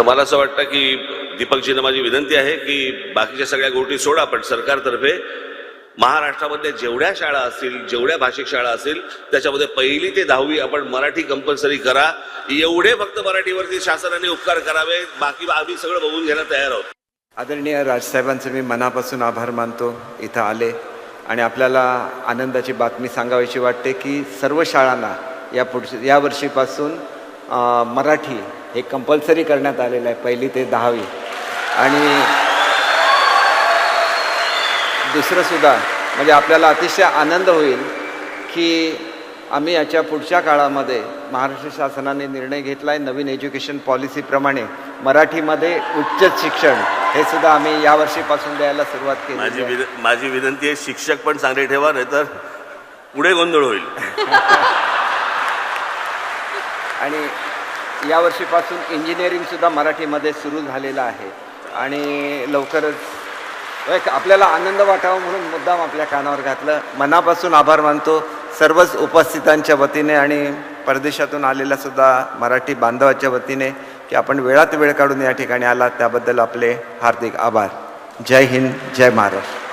मला असं वाटतं की दीपकजींना माझी विनंती आहे की बाकीच्या सगळ्या गोष्टी सोडा, पण सरकारतर्फे महाराष्ट्रामध्ये जेवढ्या शाळा असतील, जेवढ्या भाषिक शाळा असतील, त्याच्यामध्ये 1ली ते 10वी आपण मराठी कंपल्सरी करा. एवढे फक्त मराठीवरती शासनाने उपकार करावे, बाकी आम्ही सगळं बघून घ्यायला तयार आहोत. आदरणीय राजसाहेबांचे मी मनापासून आभार मानतो इथं आले आणि आपल्याला आनंदाची बातमी सांगावीशी वाटते की सर्व शाळांना या वर्षीपासून मराठी हे कंपल्सरी करण्यात आलेलं आहे 1ली ते 10वी. आणि दुसरंसुद्धा म्हणजे आपल्याला अतिशय आनंद होईल की आम्ही याच्या पुढच्या काळामध्ये महाराष्ट्र शासनाने निर्णय घेतला आहे नवीन एज्युकेशन पॉलिसीप्रमाणे मराठीमध्ये उच्च शिक्षण हे सुद्धा आम्ही यावर्षीपासून द्यायला सुरुवात केली. माझी विनंती आहे, शिक्षक पण चांगले ठेवा, नाही तर पुढे गोंधळ होईल. आणि यावर्षीपासून इंजिनिअरिंगसुद्धा मराठीमध्ये सुरू झालेलं आहे आणि लवकरच आपल्याला आनंद वाटावा म्हणून मुद्दाम आपल्या कानावर घातलं. मनापासून आभार मानतो सर्वच उपस्थितांच्या वतीने आणि परदेशातून आलेल्या सुद्धा मराठी बांधवाच्या वतीने की आपण वेळात वेळ काढून या ठिकाणी आलात त्याबद्दल आपले हार्दिक आभार. जय हिंद, जय महाराष्ट्र.